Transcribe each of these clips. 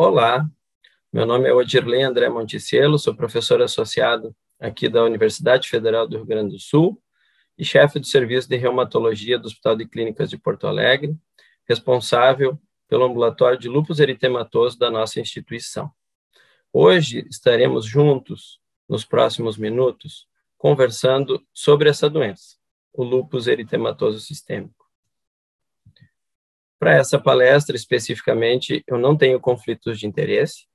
Olá, meu nome é Odirley André Monticello, sou professor associado aqui da Universidade Federal do Rio Grande do Sul e chefe do Serviço de Reumatologia do Hospital de Clínicas de Porto Alegre, responsável pelo ambulatório de lúpus eritematoso da nossa instituição. Hoje estaremos juntos, nos próximos minutos, conversando sobre essa doença, o lúpus eritematoso sistêmico. Para essa palestra, especificamente, eu não tenho conflitos de interesse.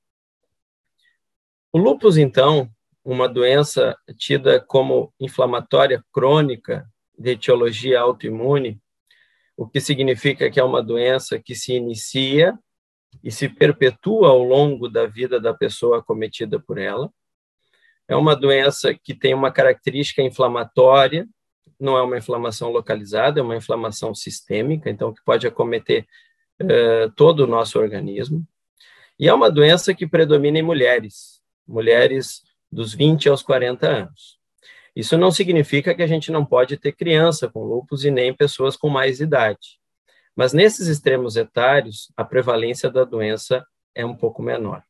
O lúpus, então, uma doença tida como inflamatória crônica de etiologia autoimune, o que significa que é uma doença que se inicia e se perpetua ao longo da vida da pessoa acometida por ela. É uma doença que tem uma característica inflamatória, não é uma inflamação localizada, é uma inflamação sistêmica, então que pode acometer todo o nosso organismo. E é uma doença que predomina em mulheres dos 20 aos 40 anos. Isso não significa que a gente não pode ter criança com lúpus e nem pessoas com mais idade. Mas nesses extremos etários, a prevalência da doença é um pouco menor.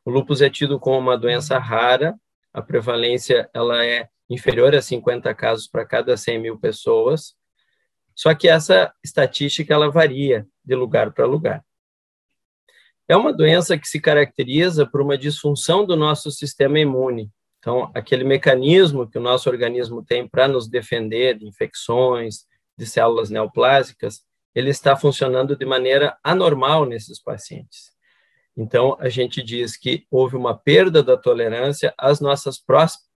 O lúpus é tido como uma doença rara, a prevalência ela é inferior a 50 casos para cada 100 mil pessoas, só que essa estatística ela varia de lugar para lugar. É uma doença que se caracteriza por uma disfunção do nosso sistema imune. Então, aquele mecanismo que o nosso organismo tem para nos defender de infecções, de células neoplásicas, ele está funcionando de maneira anormal nesses pacientes. Então, a gente diz que houve uma perda da tolerância às nossas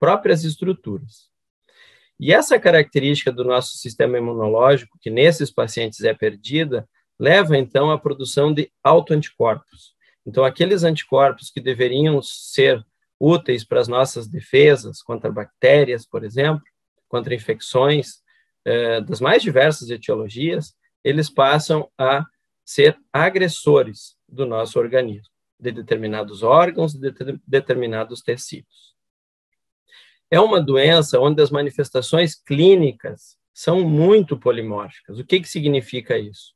próprias estruturas. E essa característica do nosso sistema imunológico, que nesses pacientes é perdida, leva, então, à produção de autoanticorpos. Então, aqueles anticorpos que deveriam ser úteis para as nossas defesas contra bactérias, por exemplo, contra infecções das mais diversas etiologias, eles passam a ser agressores do nosso organismo, de determinados órgãos, de determinados tecidos. É uma doença onde as manifestações clínicas são muito polimórficas. O que significa isso?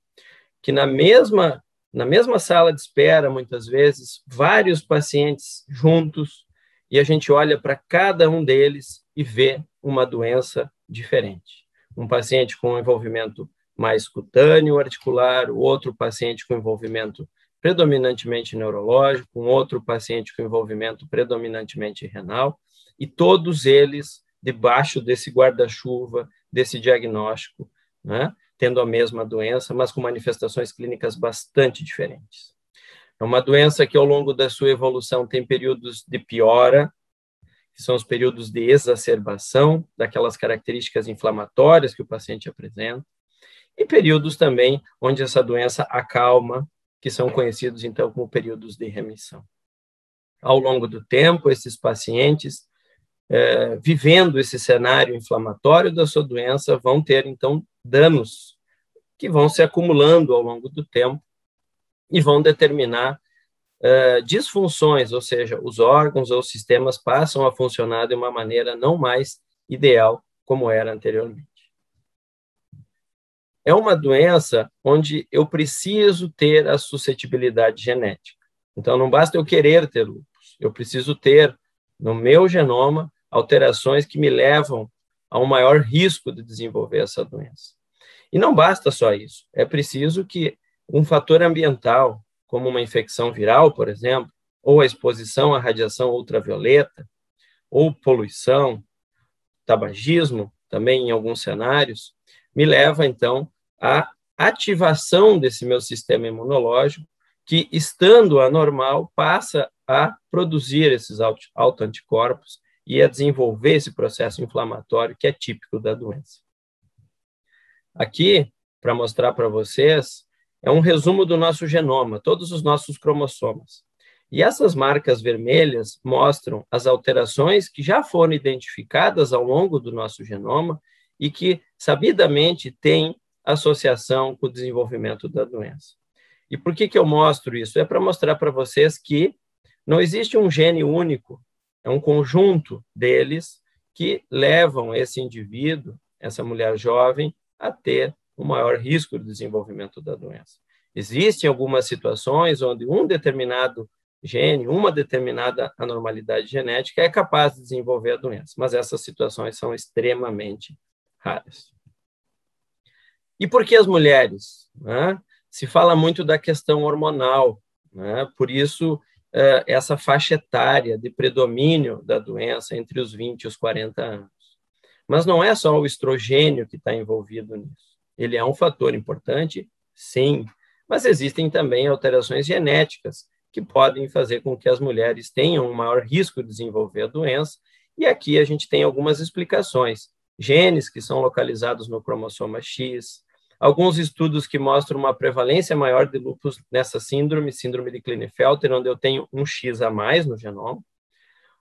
Que na mesma sala de espera, muitas vezes, vários pacientes juntos, e a gente olha para cada um deles e vê uma doença diferente. Um paciente com envolvimento mais cutâneo, articular, o outro paciente com envolvimento predominantemente neurológico, um outro paciente com envolvimento predominantemente renal, e todos eles debaixo desse guarda-chuva, desse diagnóstico, né, tendo a mesma doença, mas com manifestações clínicas bastante diferentes. É uma doença que, ao longo da sua evolução, tem períodos de piora, que são os períodos de exacerbação daquelas características inflamatórias que o paciente apresenta, e períodos também onde essa doença acalma, que são conhecidos, então, como períodos de remissão. Ao longo do tempo, esses pacientes, vivendo esse cenário inflamatório da sua doença, vão ter, então, danos que vão se acumulando ao longo do tempo e vão determinar disfunções, ou seja, os órgãos ou sistemas passam a funcionar de uma maneira não mais ideal como era anteriormente. É uma doença onde eu preciso ter a suscetibilidade genética. Então, não basta eu querer ter lúpus, eu preciso ter no meu genoma alterações que me levam a um maior risco de desenvolver essa doença. E não basta só isso, é preciso que um fator ambiental, como uma infecção viral, por exemplo, ou a exposição à radiação ultravioleta, ou poluição, tabagismo, também em alguns cenários, me leva, então, à ativação desse meu sistema imunológico, que, estando anormal, passa a produzir esses autoanticorpos e a desenvolver esse processo inflamatório que é típico da doença. Aqui, para mostrar para vocês, é um resumo do nosso genoma, todos os nossos cromossomas. E essas marcas vermelhas mostram as alterações que já foram identificadas ao longo do nosso genoma e que, sabidamente, têm associação com o desenvolvimento da doença. E por que eu mostro isso? É para mostrar para vocês que não existe um gene único, é um conjunto deles que levam esse indivíduo, essa mulher jovem, a ter um maior risco de desenvolvimento da doença. Existem algumas situações onde um determinado gene, uma determinada anormalidade genética é capaz de desenvolver a doença, mas essas situações são extremamente raras. E por que as mulheres? Né? Se fala muito da questão hormonal, né? Por isso essa faixa etária de predomínio da doença entre os 20 e os 40 anos. Mas não é só o estrogênio que está envolvido nisso. Ele é um fator importante, sim, mas existem também alterações genéticas que podem fazer com que as mulheres tenham um maior risco de desenvolver a doença, e aqui a gente tem algumas explicações. Genes que são localizados no cromossoma X, alguns estudos que mostram uma prevalência maior de lúpus nessa síndrome de Klinefelter, onde eu tenho um X a mais no genoma,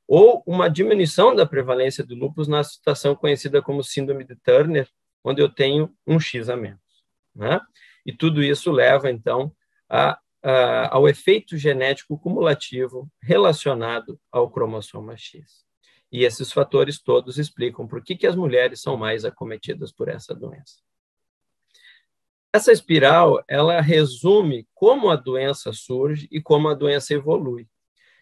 ou uma diminuição da prevalência de lúpus na situação conhecida como síndrome de Turner, onde eu tenho um X a menos. Né? E tudo isso leva, então, ao efeito genético cumulativo relacionado ao cromossoma X. E esses fatores todos explicam por que as mulheres são mais acometidas por essa doença. Essa espiral, ela resume como a doença surge e como a doença evolui.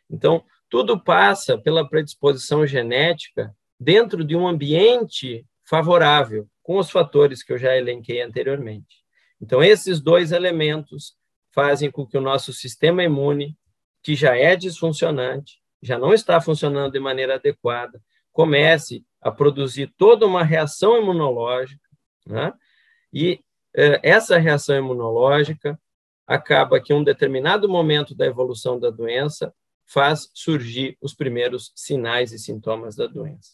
Então, tudo passa pela predisposição genética dentro de um ambiente favorável, com os fatores que eu já elenquei anteriormente. Então, esses dois elementos fazem com que o nosso sistema imune, que já é disfuncionante, já não está funcionando de maneira adequada, comece a produzir toda uma reação imunológica, né? E essa reação imunológica acaba que em um determinado momento da evolução da doença faz surgir os primeiros sinais e sintomas da doença.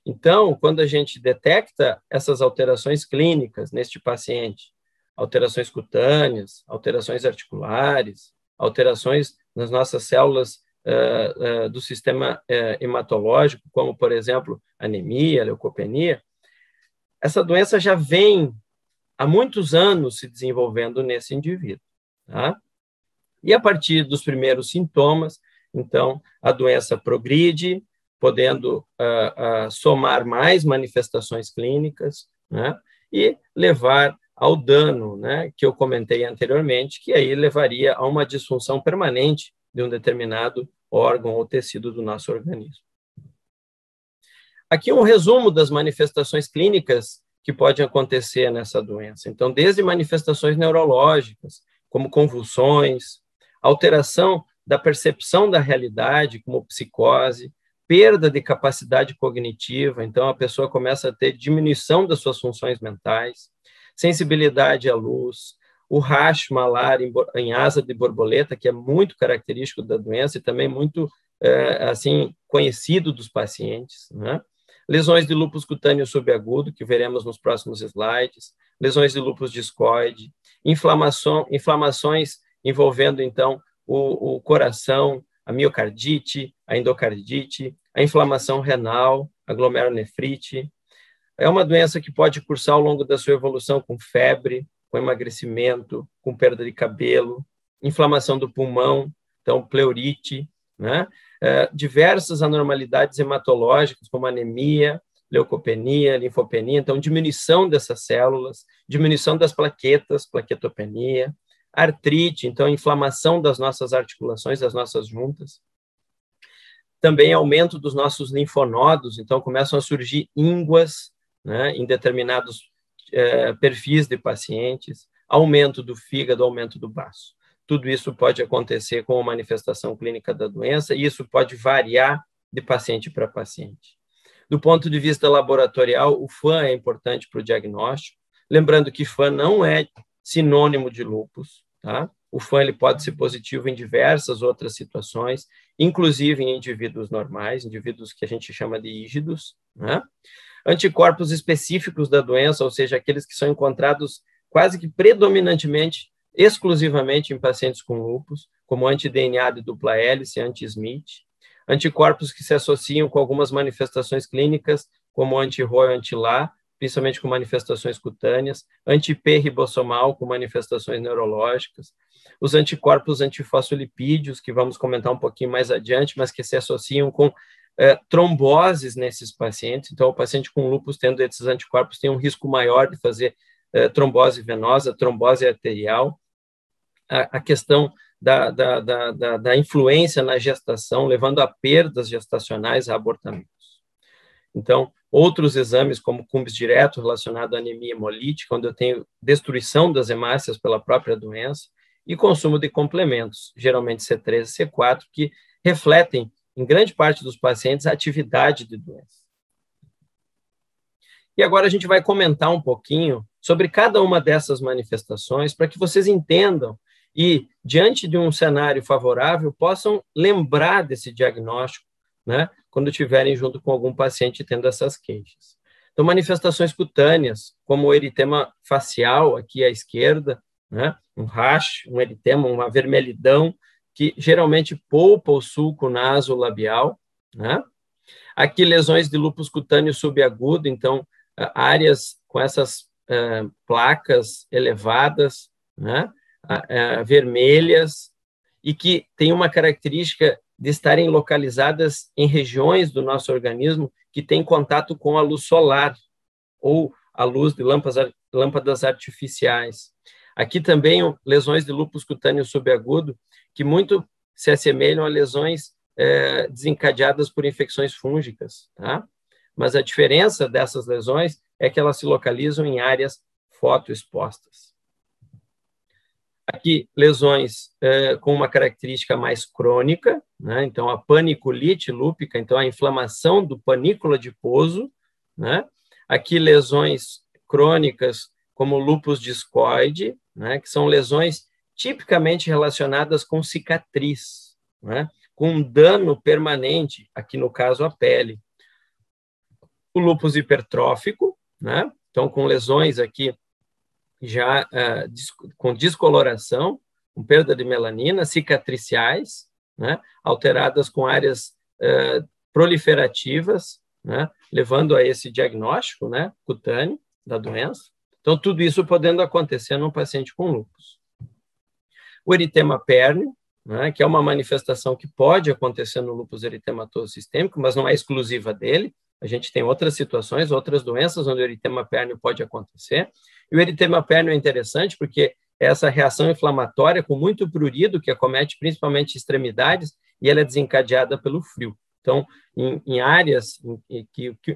Então, quando a gente detecta essas alterações clínicas neste paciente, alterações cutâneas, alterações articulares, alterações nas nossas células do sistema hematológico, como, por exemplo, anemia, leucopenia, essa doença já vem há muitos anos se desenvolvendo nesse indivíduo. Tá? E a partir dos primeiros sintomas, então, a doença progride, podendo somar mais manifestações clínicas, né? E levar ao dano, né, que eu comentei anteriormente, que aí levaria a uma disfunção permanente de um determinado órgão ou tecido do nosso organismo. Aqui um resumo das manifestações clínicas que podem acontecer nessa doença. Então, desde manifestações neurológicas, como convulsões, alteração da percepção da realidade, como psicose, perda de capacidade cognitiva, então a pessoa começa a ter diminuição das suas funções mentais, sensibilidade à luz, o rash malar em asa de borboleta, que é muito característico da doença e também muito assim conhecido dos pacientes, né? Lesões de lúpus cutâneo subagudo, que veremos nos próximos slides, lesões de lúpus discoide, inflamações envolvendo, então, o coração, a miocardite, a endocardite, a inflamação renal, a glomerulonefrite. É uma doença que pode cursar ao longo da sua evolução com febre, com emagrecimento, com perda de cabelo, inflamação do pulmão, então pleurite, né? Diversas anormalidades hematológicas, como anemia, leucopenia, linfopenia, então diminuição dessas células, diminuição das plaquetas, plaquetopenia, artrite, então inflamação das nossas articulações, das nossas juntas. Também aumento dos nossos linfonodos, então começam a surgir ínguas, né, em determinados perfis de pacientes, aumento do fígado, aumento do baço. Tudo isso pode acontecer com a manifestação clínica da doença e isso pode variar de paciente para paciente. Do ponto de vista laboratorial, o FAM é importante para o diagnóstico, lembrando que FAM não é sinônimo de lúpus, tá? O FAM ele pode ser positivo em diversas outras situações, inclusive em indivíduos normais, indivíduos que a gente chama de ígidos, né? Anticorpos específicos da doença, ou seja, aqueles que são encontrados quase que predominantemente, exclusivamente em pacientes com lúpus, como anti-DNA de dupla hélice, anti-Smith, anticorpos que se associam com algumas manifestações clínicas, como anti-RO e anti-LA, principalmente com manifestações cutâneas, anti-P ribossomal, com manifestações neurológicas, os anticorpos antifosfolipídios, que vamos comentar um pouquinho mais adiante, mas que se associam com tromboses nesses pacientes. Então, o paciente com lúpus, tendo esses anticorpos, tem um risco maior de fazer trombose venosa, trombose arterial. a questão da influência na gestação, levando a perdas gestacionais, a abortamentos. Então, outros exames, como cumbis direto relacionado à anemia hemolítica, onde eu tenho destruição das hemácias pela própria doença, e consumo de complementos, geralmente C3 e C4, que refletem, em grande parte dos pacientes, a atividade de doença. E agora a gente vai comentar um pouquinho sobre cada uma dessas manifestações, para que vocês entendam e, diante de um cenário favorável, possam lembrar desse diagnóstico, né, quando estiverem junto com algum paciente tendo essas queixas. Então, manifestações cutâneas, como o eritema facial, aqui à esquerda, né, um rash, um eritema, uma vermelhidão, que geralmente poupa o sulco nasolabial, né? Aqui, lesões de lúpus cutâneo subagudo, então, áreas com essas placas elevadas, né, vermelhas, e que tem uma característica de estarem localizadas em regiões do nosso organismo que têm contato com a luz solar ou a luz de lâmpadas artificiais. Aqui também lesões de lúpus cutâneo subagudo, que muito se assemelham a lesões desencadeadas por infecções fúngicas, tá? Mas a diferença dessas lesões é que elas se localizam em áreas fotoexpostas. Aqui, lesões com uma característica mais crônica, né? Então, a paniculite lúpica, então, a inflamação do panícula adiposo, né? Aqui, lesões crônicas como o lúpus discoide, né? Que são lesões tipicamente relacionadas com cicatriz, né? Com um dano permanente, aqui no caso, a pele. O lúpus hipertrófico, né? Então, com lesões aqui já com descoloração, com perda de melanina, cicatriciais, né? Alteradas com áreas proliferativas, né? Levando a esse diagnóstico, né, cutâneo da doença. Então, tudo isso podendo acontecer num paciente com lúpus. O eritema pérneo, né, que é uma manifestação que pode acontecer no lúpus eritematoso sistêmico, mas não é exclusiva dele. A gente tem outras situações, outras doenças onde o eritema pérneo pode acontecer. E o eritema pérneo é interessante porque é essa reação inflamatória com muito prurido que acomete principalmente extremidades e ela é desencadeada pelo frio. Então, em áreas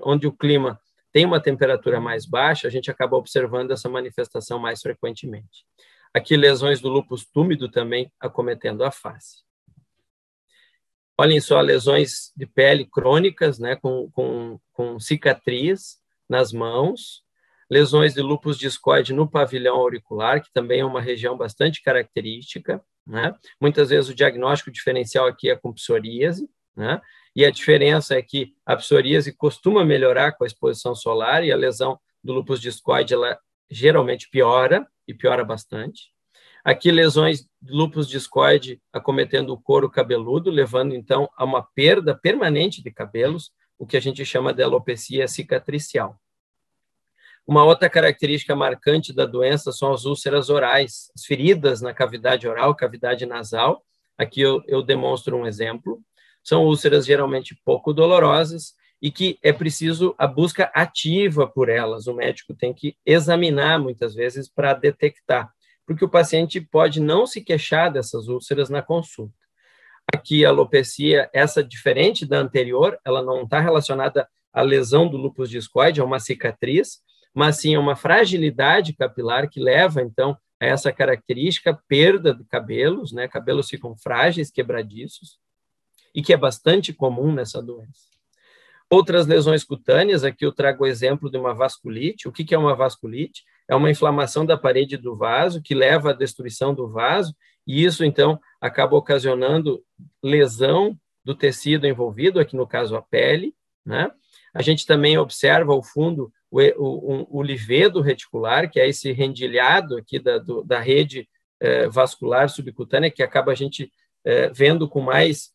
onde o clima tem uma temperatura mais baixa, a gente acaba observando essa manifestação mais frequentemente. Aqui, lesões do lúpus túmido também acometendo a face. Olhem só, lesões de pele crônicas, né, com cicatriz nas mãos, lesões de lúpus discoide no pavilhão auricular, que também é uma região bastante característica, né? Muitas vezes o diagnóstico diferencial aqui é com psoríase, né? E a diferença é que a psoríase costuma melhorar com a exposição solar e a lesão do lúpus discoide, ela geralmente piora, e piora bastante. Aqui, lesões de lúpus discoide acometendo o couro cabeludo, levando, então, a uma perda permanente de cabelos, o que a gente chama de alopecia cicatricial. Uma outra característica marcante da doença são as úlceras orais, as feridas na cavidade oral, cavidade nasal. Aqui eu demonstro um exemplo. São úlceras geralmente pouco dolorosas e que é preciso a busca ativa por elas. O médico tem que examinar, muitas vezes, para detectar, porque o paciente pode não se queixar dessas úlceras na consulta. Aqui, a alopecia, essa diferente da anterior, ela não está relacionada à lesão do lúpus discoide, a uma cicatriz, mas sim a uma fragilidade capilar que leva, então, a essa característica, perda de cabelos, né? Cabelos ficam frágeis, quebradiços, e que é bastante comum nessa doença. Outras lesões cutâneas, aqui eu trago o exemplo de uma vasculite. O que é uma vasculite? É uma inflamação da parede do vaso que leva à destruição do vaso, e isso, então, acaba ocasionando lesão do tecido envolvido, aqui no caso a pele, né? A gente também observa ao fundo o livedo reticular, que é esse rendilhado aqui da rede vascular subcutânea, que acaba a gente vendo com mais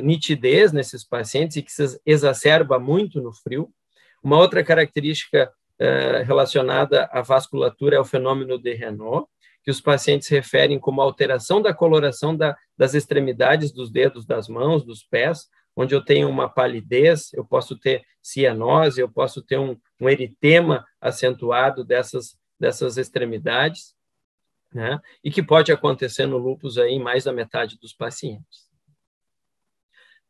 nitidez nesses pacientes e que se exacerba muito no frio. Uma outra característica relacionada à vasculatura é o fenômeno de Raynaud, que os pacientes referem como alteração da coloração das extremidades dos dedos das mãos, dos pés, onde eu tenho uma palidez, eu posso ter cianose, eu posso ter um eritema acentuado dessas extremidades. né? E que pode acontecer no lúpus aí em mais da metade dos pacientes.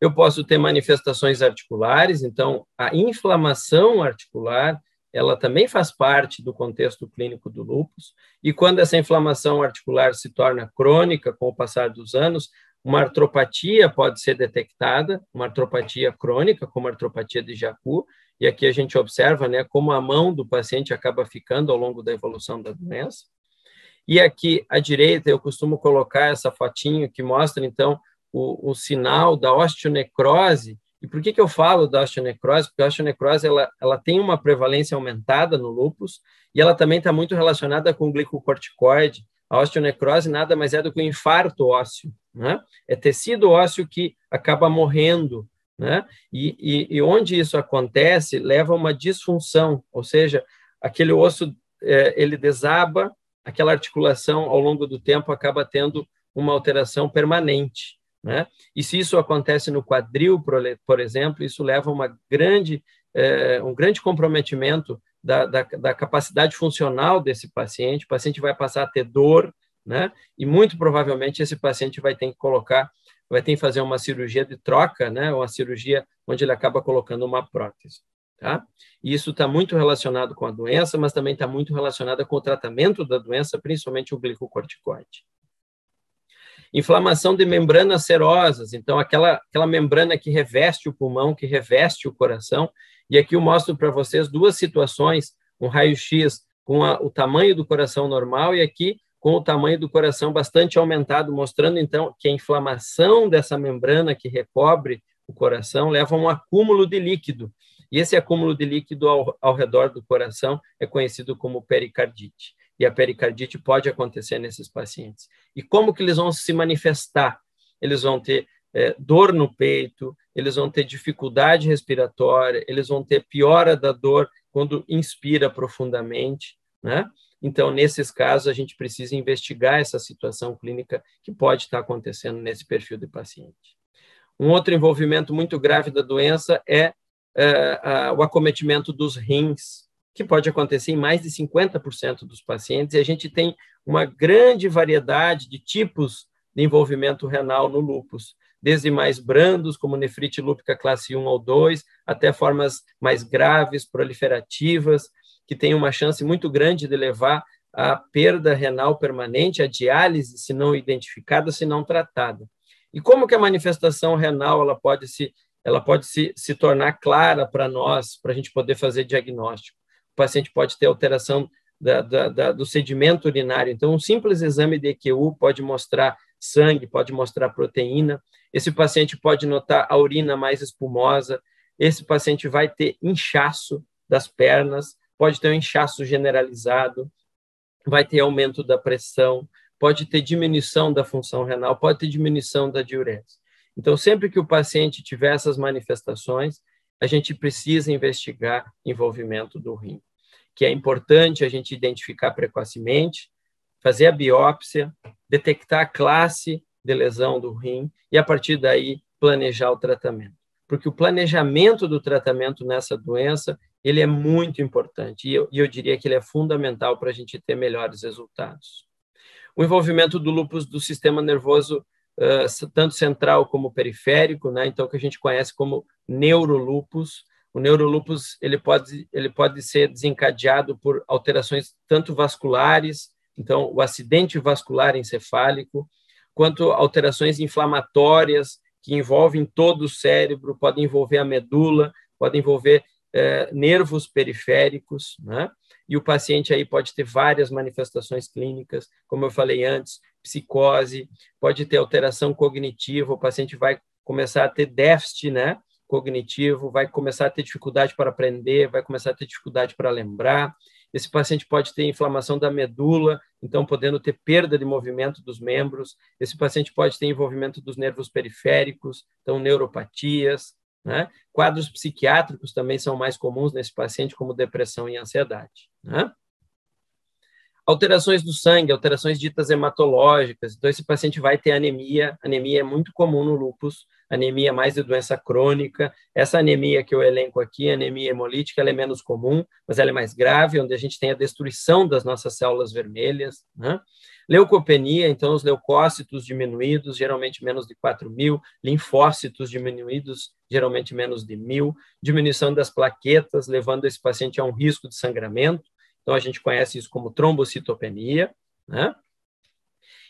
Eu posso ter manifestações articulares, então a inflamação articular, ela também faz parte do contexto clínico do lúpus, e quando essa inflamação articular se torna crônica com o passar dos anos, uma artropatia pode ser detectada, uma artropatia crônica, como a artropatia de Charcot, e aqui a gente observa, né, como a mão do paciente acaba ficando ao longo da evolução da doença. E aqui à direita eu costumo colocar essa fotinho que mostra, então, o sinal da osteonecrose. E por que eu falo da osteonecrose? Porque a osteonecrose ela tem uma prevalência aumentada no lúpus e ela também está muito relacionada com o glicocorticoide. A osteonecrose nada mais é do que um infarto ósseo, né? É tecido ósseo que acaba morrendo, né? E onde isso acontece, leva a uma disfunção, ou seja, aquele osso ele desaba, aquela articulação ao longo do tempo acaba tendo uma alteração permanente, né? E se isso acontece no quadril, por exemplo, isso leva a um grande comprometimento da capacidade funcional desse paciente. O paciente vai passar a ter dor, né? E muito provavelmente esse paciente vai ter que fazer uma cirurgia de troca, né? Uma cirurgia onde ele acaba colocando uma prótese. Tá? E isso está muito relacionado com a doença, mas também está muito relacionado com o tratamento da doença, principalmente o glicocorticoide. Inflamação de membranas serosas, então aquela membrana que reveste o pulmão, que reveste o coração, e aqui eu mostro para vocês duas situações, um raio-x com o tamanho do coração normal e aqui com o tamanho do coração bastante aumentado, mostrando então que a inflamação dessa membrana que recobre o coração leva a um acúmulo de líquido, e esse acúmulo de líquido ao redor do coração é conhecido como pericardite. E a pericardite pode acontecer nesses pacientes. E como que eles vão se manifestar? Eles vão ter dor no peito, eles vão ter dificuldade respiratória, eles vão ter piora da dor quando inspira profundamente, né? Então, nesses casos, a gente precisa investigar essa situação clínica que pode estar acontecendo nesse perfil de paciente. Um outro envolvimento muito grave da doença é o acometimento dos rins, que pode acontecer em mais de 50% dos pacientes, e a gente tem uma grande variedade de tipos de envolvimento renal no lúpus, desde mais brandos, como nefrite lúpica classe 1 ou 2, até formas mais graves, proliferativas, que têm uma chance muito grande de levar à perda renal permanente, à diálise, se não identificada, se não tratada. E como que a manifestação renal ela pode se tornar clara para nós, para a gente poder fazer diagnóstico? O paciente pode ter alteração do sedimento urinário. Então, um simples exame de EQU pode mostrar sangue, pode mostrar proteína. Esse paciente pode notar a urina mais espumosa. Esse paciente vai ter inchaço das pernas, pode ter um inchaço generalizado, vai ter aumento da pressão, pode ter diminuição da função renal, pode ter diminuição da diurese. Então, sempre que o paciente tiver essas manifestações, a gente precisa investigar envolvimento do rim, que é importante a gente identificar precocemente, fazer a biópsia, detectar a classe de lesão do rim e, a partir daí, planejar o tratamento. Porque o planejamento do tratamento nessa doença, ele é muito importante e eu diria que ele é fundamental para a gente ter melhores resultados. O envolvimento do lúpus do sistema nervoso tanto central como periférico, né? Então, que a gente conhece como neurolúpus. O neurolúpus ele pode ser desencadeado por alterações tanto vasculares, então o acidente vascular encefálico, quanto alterações inflamatórias que envolvem todo o cérebro, podem envolver a medula, podem envolver nervos periféricos, né? E o paciente aí pode ter várias manifestações clínicas, como eu falei antes, psicose, pode ter alteração cognitiva, o paciente vai começar a ter déficit, né, cognitivo, vai começar a ter dificuldade para aprender, vai começar a ter dificuldade para lembrar. Esse paciente pode ter inflamação da medula, então podendo ter perda de movimento dos membros. Esse paciente pode ter envolvimento dos nervos periféricos, então neuropatias, né? Quadros psiquiátricos também são mais comuns nesse paciente, como depressão e ansiedade, né? Alterações do sangue, alterações ditas hematológicas. Então, esse paciente vai ter anemia. Anemia é muito comum no lúpus. Anemia mais de doença crônica. Essa anemia que eu elenco aqui, anemia hemolítica, ela é menos comum, mas ela é mais grave, onde a gente tem a destruição das nossas células vermelhas, né? Leucopenia, então, os leucócitos diminuídos, geralmente menos de 4.000, linfócitos diminuídos, geralmente menos de 1.000, diminuição das plaquetas, levando esse paciente a um risco de sangramento, então a gente conhece isso como trombocitopenia, né?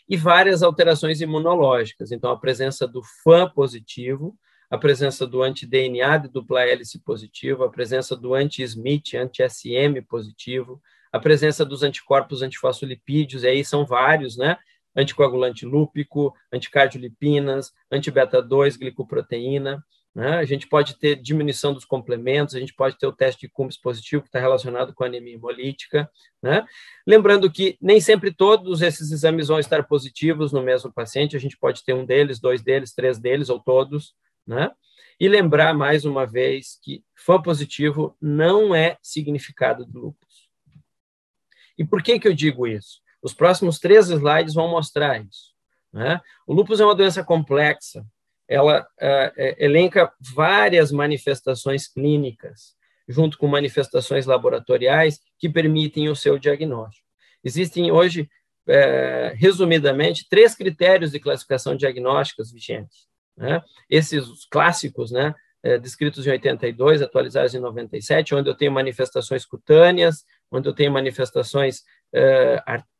E várias alterações imunológicas, então a presença do FAM positivo, a presença do anti-DNA de dupla hélice positivo, a presença do anti-SMIT, anti-SM positivo, a presença dos anticorpos antifosfolipídios, e aí são vários, né? Anticoagulante lúpico, anticardiolipinas, anti-beta-2, glicoproteína, né? A gente pode ter diminuição dos complementos, a gente pode ter o teste de Cumbres positivo, que está relacionado com a anemia hemolítica, né? Lembrando que nem sempre todos esses exames vão estar positivos no mesmo paciente, a gente pode ter um deles, 2 deles, 3 deles, ou todos, né? E lembrar, mais uma vez, que FAM positivo não é significado do lúpus. E por que eu digo isso? Os próximos 3 slides vão mostrar isso, né? O lúpus é uma doença complexa, ela elenca várias manifestações clínicas, junto com manifestações laboratoriais que permitem o seu diagnóstico. Existem hoje, resumidamente, 3 critérios de classificação diagnósticas vigentes, né? Esses clássicos, né, descritos em 82, atualizados em 97, onde eu tenho manifestações cutâneas, onde eu tenho manifestações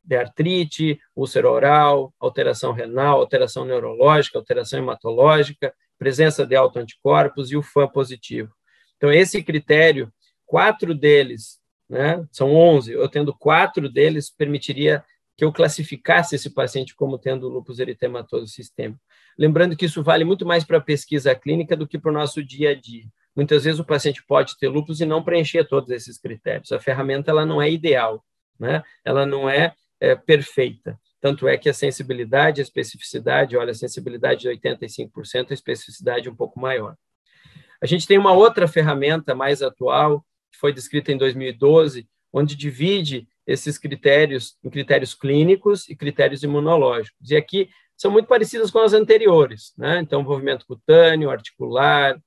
de artrite, úlcera oral, alteração renal, alteração neurológica, alteração hematológica, presença de autoanticorpos e o FAM positivo. Então, esse critério, 4 deles, né, são 11, eu tendo 4 deles, permitiria que eu classificasse esse paciente como tendo lúpus eritematoso sistêmico. Lembrando que isso vale muito mais para a pesquisa clínica do que para o nosso dia a dia. Muitas vezes o paciente pode ter lúpus e não preencher todos esses critérios. A ferramenta ela não é ideal, né? Ela não é perfeita. Tanto é que a sensibilidade, a especificidade, olha, a sensibilidade de 85%, a especificidade um pouco maior. A gente tem uma outra ferramenta mais atual, que foi descrita em 2012, onde divide esses critérios em critérios clínicos e critérios imunológicos. E aqui são muito parecidas com as anteriores, né? Então, envolvimento cutâneo, articular,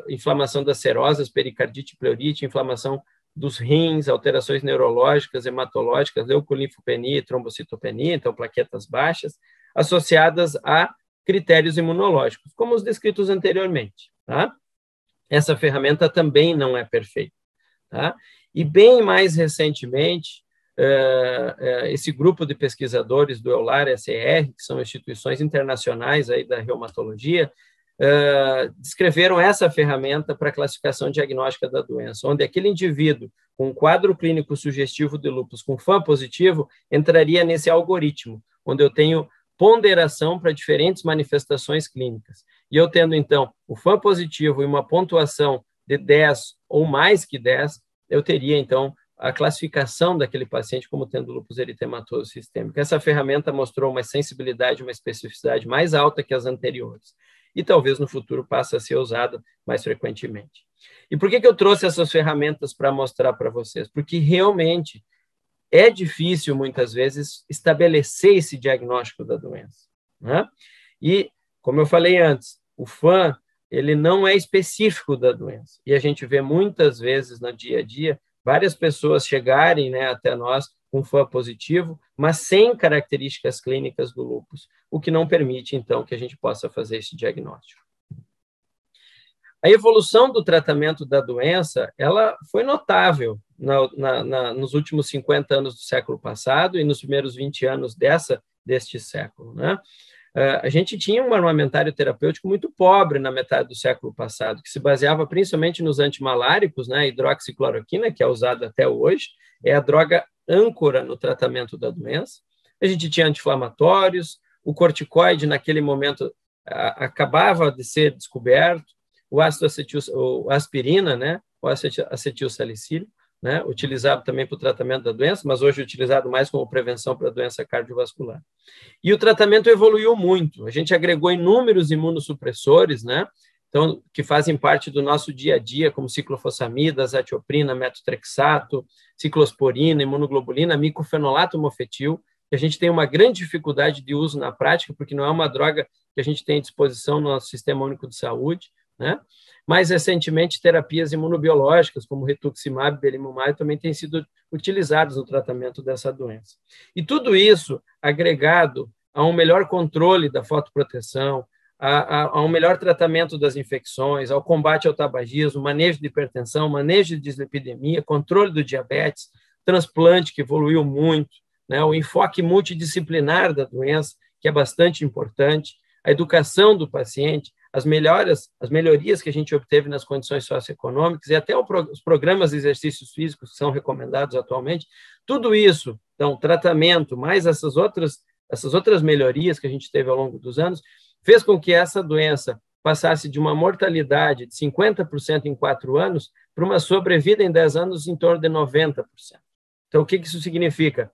inflamação das serosas, pericardite, pleurite, inflamação dos rins, alterações neurológicas, hematológicas, leucolinfopenia e trombocitopenia, então plaquetas baixas, associadas a critérios imunológicos, como os descritos anteriormente, tá? Essa ferramenta também não é perfeita, tá? E bem mais recentemente, esse grupo de pesquisadores do EULAR-SR, que são instituições internacionais aí da reumatologia, descreveram essa ferramenta para classificação diagnóstica da doença, onde aquele indivíduo com um quadro clínico sugestivo de lúpus com FAM positivo entraria nesse algoritmo, onde eu tenho ponderação para diferentes manifestações clínicas. E eu tendo, então, o FAM positivo e uma pontuação de 10 ou mais que 10, eu teria, então, a classificação daquele paciente como tendo lúpus eritematoso sistêmico. Essa ferramenta mostrou uma sensibilidade, uma especificidade mais alta que as anteriores. E talvez no futuro passe a ser usada mais frequentemente. E por que eu trouxe essas ferramentas para mostrar para vocês? Porque realmente é difícil, muitas vezes, estabelecer esse diagnóstico da doença, né? E, como eu falei antes, o FAM, ele não é específico da doença. E a gente vê muitas vezes no dia a dia várias pessoas chegarem, né, até nós com FAM positivo, mas sem características clínicas do lúpus, o que não permite, então, que a gente possa fazer esse diagnóstico. A evolução do tratamento da doença, ela foi notável nos últimos 50 anos do século passado e nos primeiros 20 anos deste século, né? A gente tinha um armamentário terapêutico muito pobre na metade do século passado, que se baseava principalmente nos antimaláricos, né? A hidroxicloroquina, que é usada até hoje, é a droga âncora no tratamento da doença. A gente tinha anti-inflamatórios, o corticoide, naquele momento, acabava de ser descoberto, o aspirina, né? O acetilsalicílico, né? Utilizado também para o tratamento da doença, mas hoje utilizado mais como prevenção para a doença cardiovascular. E o tratamento evoluiu muito. A gente agregou inúmeros imunossupressores, né? Então, que fazem parte do nosso dia a dia, como ciclofosfamida, azatioprina, metotrexato, ciclosporina, imunoglobulina, micofenolato mofetil, que a gente tem uma grande dificuldade de uso na prática, porque não é uma droga que a gente tem à disposição no nosso Sistema Único de Saúde, né? Mais recentemente, terapias imunobiológicas, como rituximab e belimumab, também têm sido utilizadas no tratamento dessa doença. E tudo isso agregado a um melhor controle da fotoproteção, a um melhor tratamento das infecções, ao combate ao tabagismo, manejo de hipertensão, manejo de dislipidemia, controle do diabetes, transplante, que evoluiu muito, né? O enfoque multidisciplinar da doença, que é bastante importante, a educação do paciente, as melhorias que a gente obteve nas condições socioeconômicas e até os programas de exercícios físicos que são recomendados atualmente, tudo isso, então, tratamento, mais essas outras melhorias que a gente teve ao longo dos anos, fez com que essa doença passasse de uma mortalidade de 50% em 4 anos para uma sobrevida em 10 anos em torno de 90%. Então, o que isso significa?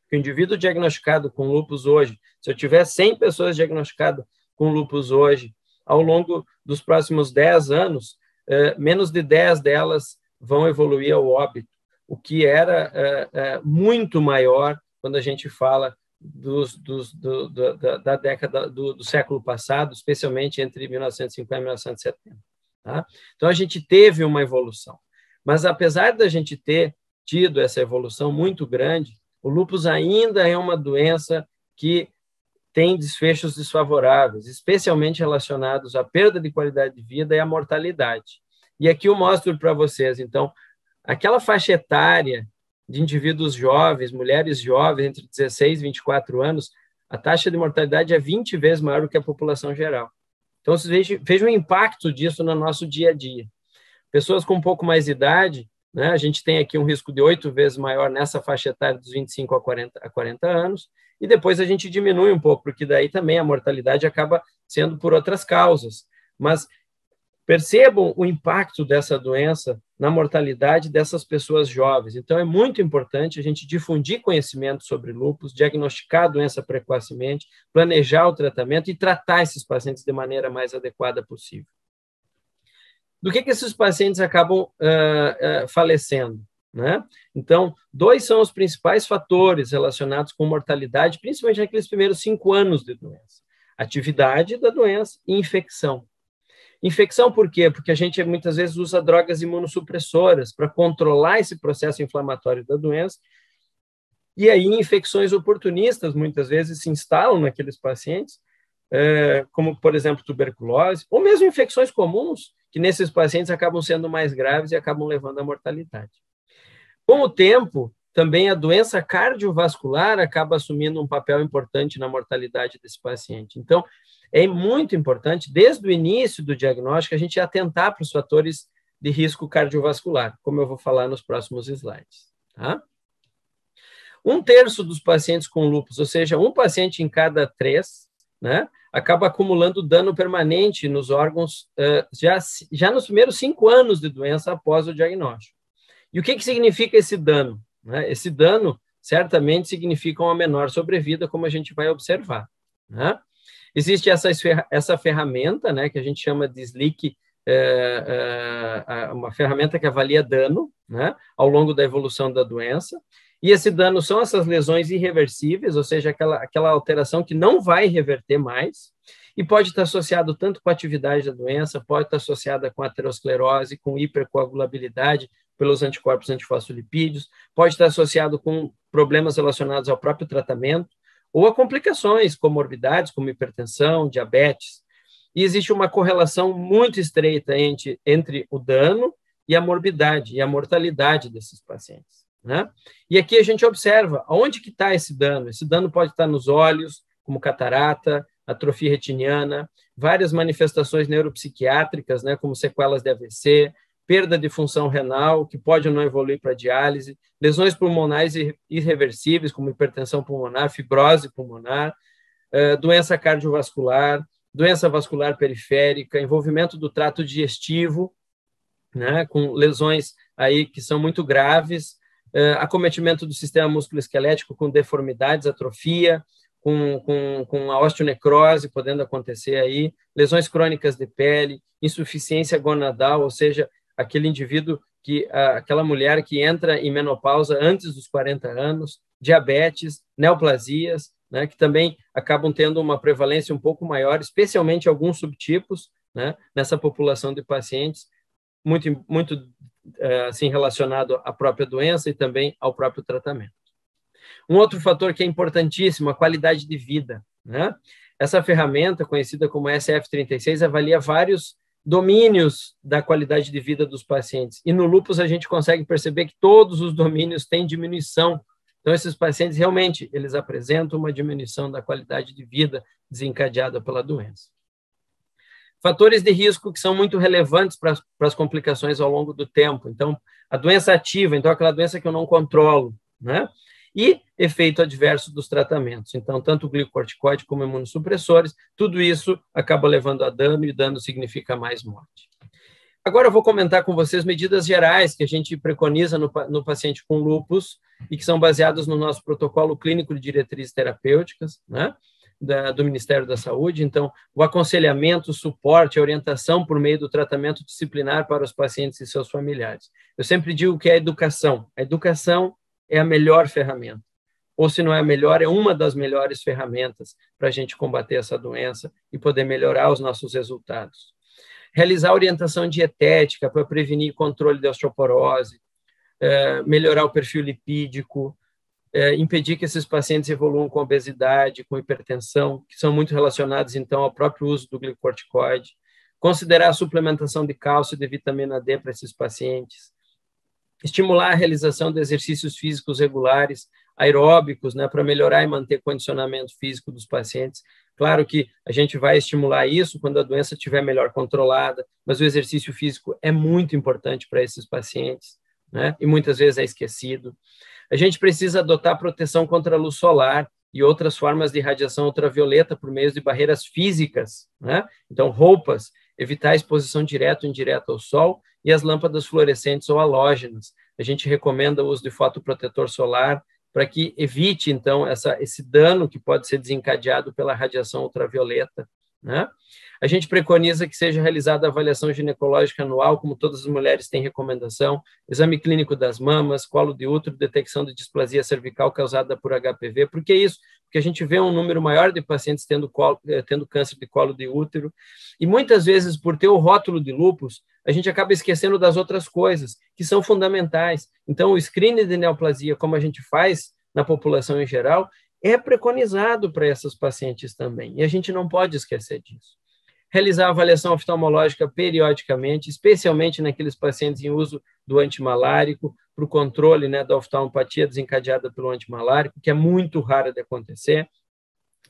Que o indivíduo diagnosticado com lúpus hoje, se eu tiver 100 pessoas diagnosticadas com lúpus hoje, ao longo dos próximos 10 anos, menos de 10 delas vão evoluir ao óbito, o que era muito maior quando a gente fala da década do século passado, especialmente entre 1950 e 1970. Tá? Então, a gente teve uma evolução. Mas, apesar da gente ter tido essa evolução muito grande, o lúpus ainda é uma doença que tem desfechos desfavoráveis, especialmente relacionados à perda de qualidade de vida e à mortalidade. E aqui eu mostro para vocês, então, aquela faixa etária de indivíduos jovens, mulheres jovens, entre 16 e 24 anos, a taxa de mortalidade é 20 vezes maior do que a população geral. Então, vocês vejam o impacto disso no nosso dia a dia. Pessoas com um pouco mais de idade, né, a gente tem aqui um risco de 8 vezes maior nessa faixa etária dos 25 a 40 anos, e depois a gente diminui um pouco, porque daí também a mortalidade acaba sendo por outras causas. Mas percebam o impacto dessa doença na mortalidade dessas pessoas jovens. Então, é muito importante a gente difundir conhecimento sobre lúpus, diagnosticar a doença precocemente, planejar o tratamento e tratar esses pacientes de maneira mais adequada possível. Do que esses pacientes acabam falecendo? Né? Então, 2 são os principais fatores relacionados com mortalidade, principalmente naqueles primeiros 5 anos de doença. Atividade da doença e infecção. Infecção por quê? Porque a gente muitas vezes usa drogas imunossupressoras para controlar esse processo inflamatório da doença, e aí infecções oportunistas muitas vezes se instalam naqueles pacientes, como, por exemplo, tuberculose, ou mesmo infecções comuns, que nesses pacientes acabam sendo mais graves e acabam levando à mortalidade. Com o tempo, também a doença cardiovascular acaba assumindo um papel importante na mortalidade desse paciente. Então, é muito importante, desde o início do diagnóstico, a gente atentar para os fatores de risco cardiovascular, como eu vou falar nos próximos slides. Tá? 1/3 dos pacientes com lúpus, ou seja, um paciente em cada 3, né, acaba acumulando dano permanente nos órgãos já nos primeiros 5 anos de doença após o diagnóstico. E o que significa esse dano? Né? Esse dano certamente significa uma menor sobrevida, como a gente vai observar. Né? Existe essa ferramenta, né, que a gente chama de SLEEK, uma ferramenta que avalia dano, né, ao longo da evolução da doença, e esse dano são essas lesões irreversíveis, ou seja, aquela alteração que não vai reverter mais, e pode estar associado tanto com a atividade da doença, pode estar associada com aterosclerose, com hipercoagulabilidade pelos anticorpos antifosfolipídios, pode estar associado com problemas relacionados ao próprio tratamento, ou a complicações, comorbidades, como hipertensão, diabetes. E existe uma correlação muito estreita entre o dano e a morbidade, e a mortalidade desses pacientes. Né? E aqui a gente observa onde que está esse dano. Esse dano pode estar nos olhos, como catarata, atrofia retiniana, várias manifestações neuropsiquiátricas, né, como sequelas de AVC, perda de função renal, que pode ou não evoluir para diálise, lesões pulmonares irreversíveis, como hipertensão pulmonar, fibrose pulmonar, doença cardiovascular, doença vascular periférica, envolvimento do trato digestivo, né, com lesões aí que são muito graves, acometimento do sistema musculoesquelético com deformidades, atrofia, com a osteonecrose podendo acontecer aí, lesões crônicas de pele, insuficiência gonadal, ou seja, aquele indivíduo aquela mulher que entra em menopausa antes dos 40 anos, diabetes, neoplasias, né, que também acabam tendo uma prevalência um pouco maior, especialmente alguns subtipos, né, nessa população de pacientes, muito assim, relacionado à própria doença e também ao próprio tratamento. Um outro fator que é importantíssimo, a qualidade de vida, né? Essa ferramenta, conhecida como SF36, avalia vários domínios da qualidade de vida dos pacientes. E no lúpus a gente consegue perceber que todos os domínios têm diminuição. Então, esses pacientes realmente, eles apresentam uma diminuição da qualidade de vida desencadeada pela doença. Fatores de risco que são muito relevantes para as complicações ao longo do tempo. Então, a doença ativa, então aquela doença que eu não controlo, né? E efeito adverso dos tratamentos. Então, tanto o glicocorticoide como imunossupressores, tudo isso acaba levando a dano, e dano significa mais morte. Agora eu vou comentar com vocês medidas gerais que a gente preconiza no paciente com lúpus e que são baseadas no nosso protocolo clínico de diretrizes terapêuticas, né, do Ministério da Saúde. Então, o aconselhamento, o suporte, a orientação por meio do tratamento disciplinar para os pacientes e seus familiares. Eu sempre digo que é a educação. A educação é a melhor ferramenta. Ou, se não é a melhor, é uma das melhores ferramentas para a gente combater essa doença e poder melhorar os nossos resultados. Realizar orientação dietética para prevenir o controle da osteoporose, melhorar o perfil lipídico, impedir que esses pacientes evoluam com obesidade, com hipertensão, que são muito relacionados, então, ao próprio uso do glicocorticoide. Considerar a suplementação de cálcio e de vitamina D para esses pacientes. Estimular a realização de exercícios físicos regulares, aeróbicos, né, para melhorar e manter o condicionamento físico dos pacientes. Claro que a gente vai estimular isso quando a doença estiver melhor controlada, mas o exercício físico é muito importante para esses pacientes, né, e muitas vezes é esquecido. A gente precisa adotar proteção contra a luz solar e outras formas de radiação ultravioleta por meio de barreiras físicas, né? Então, roupas, evitar a exposição direta ou indireta ao sol, e as lâmpadas fluorescentes ou halógenas. A gente recomenda o uso de fotoprotetor solar para que evite, então, esse dano que pode ser desencadeado pela radiação ultravioleta, né? A gente preconiza que seja realizada a avaliação ginecológica anual, como todas as mulheres têm recomendação, exame clínico das mamas, colo de útero, detecção de displasia cervical causada por HPV. Por que isso? Porque a gente vê um número maior de pacientes tendo câncer de colo de útero, e muitas vezes, por ter o rótulo de lúpus, a gente acaba esquecendo das outras coisas, que são fundamentais. Então, o screening de neoplasia, como a gente faz na população em geral, é preconizado para essas pacientes também, e a gente não pode esquecer disso. Realizar a avaliação oftalmológica periodicamente, especialmente naqueles pacientes em uso do antimalárico, para o controle, né, da oftalmopatia desencadeada pelo antimalárico, que é muito rara de acontecer.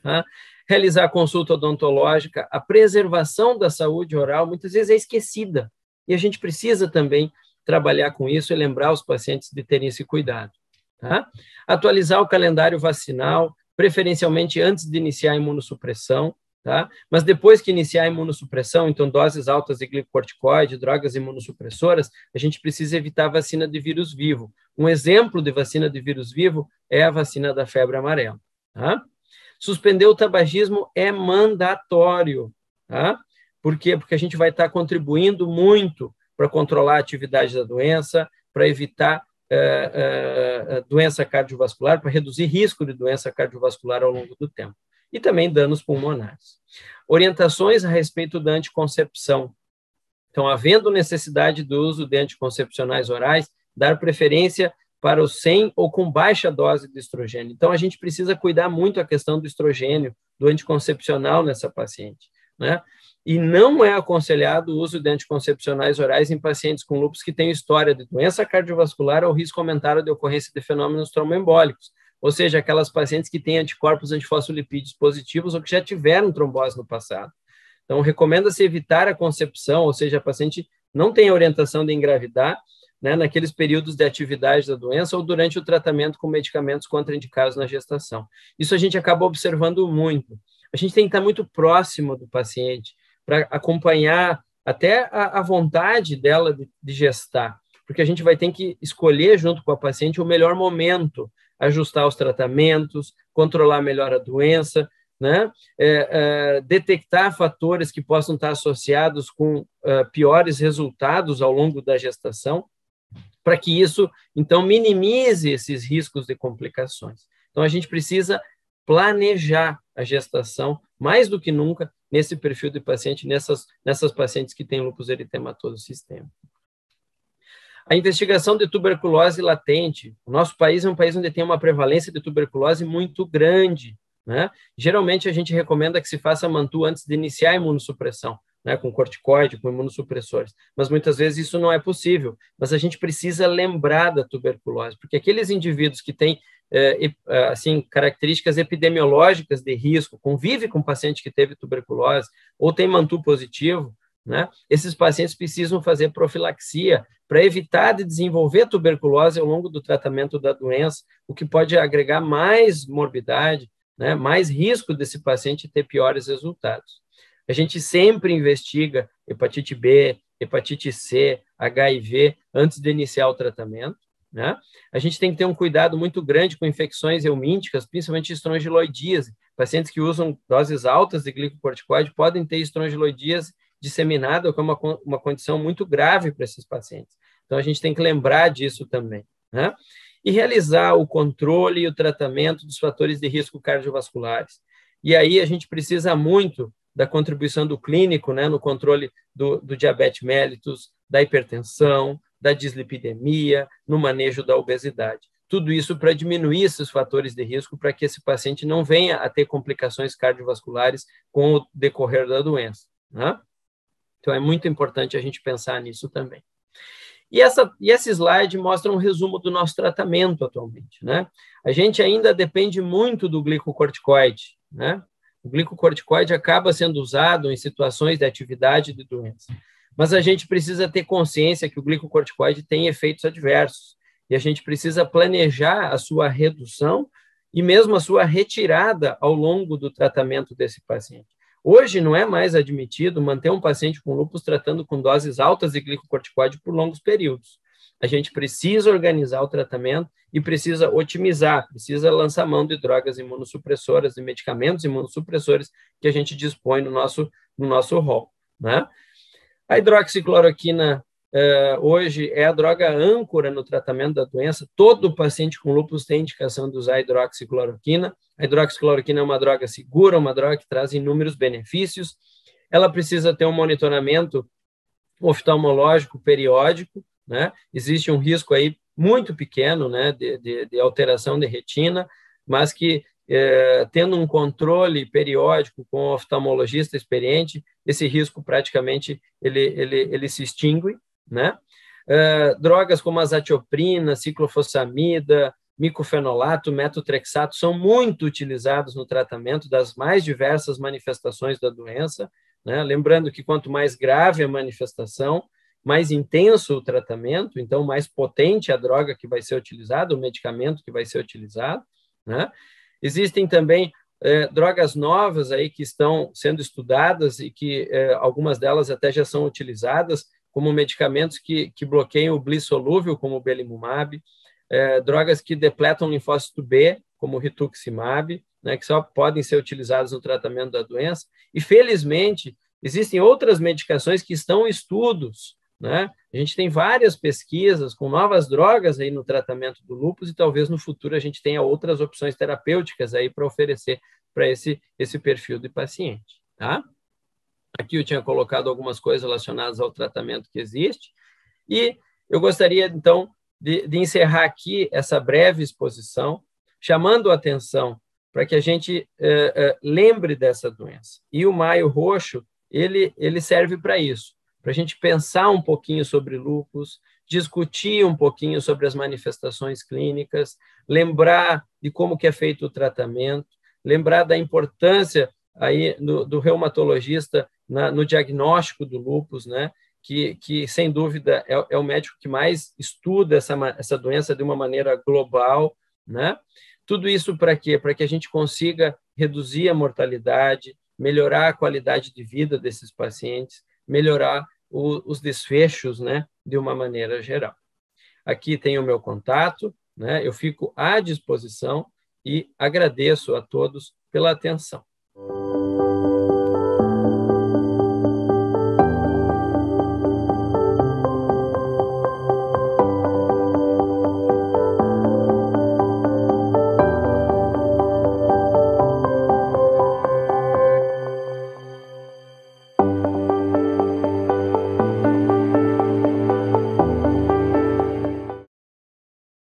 Tá? Realizar a consulta odontológica, a preservação da saúde oral, muitas vezes é esquecida, e a gente precisa também trabalhar com isso e lembrar os pacientes de terem esse cuidado. Tá? Atualizar o calendário vacinal, preferencialmente antes de iniciar a imunossupressão, tá? Mas depois que iniciar a imunossupressão, então doses altas de glicocorticoide, drogas imunossupressoras, a gente precisa evitar a vacina de vírus vivo. Um exemplo de vacina de vírus vivo é a vacina da febre amarela. Tá? Suspender o tabagismo é mandatório. Tá? Por quê? Porque a gente vai estar contribuindo muito para controlar a atividade da doença, para evitar doença cardiovascular, para reduzir risco de doença cardiovascular ao longo do tempo. E também danos pulmonares. Orientações a respeito da anticoncepção. Então, havendo necessidade do uso de anticoncepcionais orais, dar preferência para os sem ou com baixa dose de estrogênio. Então, a gente precisa cuidar muito a questão do estrogênio, do anticoncepcional nessa paciente, né? E não é aconselhado o uso de anticoncepcionais orais em pacientes com lúpus que têm história de doença cardiovascular ou risco aumentado de ocorrência de fenômenos tromboembólicos, ou seja, aquelas pacientes que têm anticorpos antifosfolipídios positivos ou que já tiveram trombose no passado. Então, recomenda-se evitar a concepção, ou seja, a paciente não tem a orientação de engravidar, né, naqueles períodos de atividade da doença ou durante o tratamento com medicamentos contraindicados na gestação. Isso a gente acaba observando muito. A gente tem que estar muito próximo do paciente para acompanhar até a vontade dela de gestar, porque a gente vai ter que escolher junto com a paciente o melhor momento, ajustar os tratamentos, controlar melhor a doença, né? Detectar fatores que possam estar associados com piores resultados ao longo da gestação, para que isso, então, minimize esses riscos de complicações. Então, a gente precisa planejar a gestação, mais do que nunca, nesse perfil de paciente, nessas pacientes que têm lúpus eritematoso sistêmico. A investigação de tuberculose latente. O nosso país é um país onde tem uma prevalência de tuberculose muito grande, né? Geralmente, a gente recomenda que se faça mantu antes de iniciar a imunossupressão, né, com corticoide, com imunossupressores, mas muitas vezes isso não é possível. Mas a gente precisa lembrar da tuberculose, porque aqueles indivíduos que têm assim, características epidemiológicas de risco, convive com paciente que teve tuberculose ou tem mantu positivo, né, esses pacientes precisam fazer profilaxia para evitar de desenvolver tuberculose ao longo do tratamento da doença, o que pode agregar mais morbidade, né, mais risco desse paciente ter piores resultados. A gente sempre investiga hepatite B, hepatite C, HIV, antes de iniciar o tratamento, né? A gente tem que ter um cuidado muito grande com infecções eumínticas, principalmente estrongiloidíase. Pacientes que usam doses altas de glicocorticoide podem ter estrongiloidíase disseminada, que é uma condição muito grave para esses pacientes. Então, a gente tem que lembrar disso também, né? E realizar o controle e o tratamento dos fatores de risco cardiovasculares. E aí a gente precisa muito da contribuição do clínico, né, no controle do diabetes mellitus, da hipertensão, da dislipidemia, no manejo da obesidade. Tudo isso para diminuir esses fatores de risco, para que esse paciente não venha a ter complicações cardiovasculares com o decorrer da doença, né? Então, é muito importante a gente pensar nisso também. E esse slide mostra um resumo do nosso tratamento atualmente, né? A gente ainda depende muito do glicocorticoide, né? O glicocorticoide acaba sendo usado em situações de atividade de doença, mas a gente precisa ter consciência que o glicocorticoide tem efeitos adversos e a gente precisa planejar a sua redução e mesmo a sua retirada ao longo do tratamento desse paciente. Hoje não é mais admitido manter um paciente com lúpus tratando com doses altas de glicocorticoide por longos períodos. A gente precisa organizar o tratamento e precisa otimizar, precisa lançar mão de drogas imunossupressoras, de medicamentos imunossupressores que a gente dispõe no nosso rol, né? A hidroxicloroquina hoje é a droga âncora no tratamento da doença. Todo paciente com lúpus tem indicação de usar a hidroxicloroquina. A hidroxicloroquina é uma droga segura, uma droga que traz inúmeros benefícios. Ela precisa ter um monitoramento oftalmológico periódico, né? Existe um risco aí muito pequeno, né, de alteração de retina, mas que, tendo um controle periódico com o oftalmologista experiente, esse risco praticamente ele se extingue, né? Drogas como azatioprina, ciclofosfamida, micofenolato, metotrexato são muito utilizados no tratamento das mais diversas manifestações da doença, né? Lembrando que quanto mais grave a manifestação, mais intenso o tratamento, então mais potente a droga que vai ser utilizada, o medicamento que vai ser utilizado, né? Existem também drogas novas aí que estão sendo estudadas e que algumas delas até já são utilizadas como medicamentos que bloqueiam o bli solúvel, como o belimumab, drogas que depletam linfócito B, como o rituximab, né, que só podem ser utilizadas no tratamento da doença. E, felizmente, existem outras medicações que estão em estudos, né? A gente tem várias pesquisas com novas drogas aí no tratamento do lúpus e talvez no futuro a gente tenha outras opções terapêuticas aí para oferecer para esse perfil de paciente, tá? Aqui eu tinha colocado algumas coisas relacionadas ao tratamento que existe e eu gostaria, então, de encerrar aqui essa breve exposição, chamando a atenção para que a gente lembre dessa doença. E o Maio Roxo, ele serve para isso, para a gente pensar um pouquinho sobre lúpus, discutir um pouquinho sobre as manifestações clínicas, lembrar de como que é feito o tratamento, lembrar da importância aí do reumatologista no diagnóstico do lúpus, né? Que sem dúvida é o médico que mais estuda essa doença de uma maneira global, né? Tudo isso para quê? Para que a gente consiga reduzir a mortalidade, melhorar a qualidade de vida desses pacientes, melhorar os desfechos, né, de uma maneira geral. Aqui tem o meu contato, né? Eu fico à disposição e agradeço a todos pela atenção.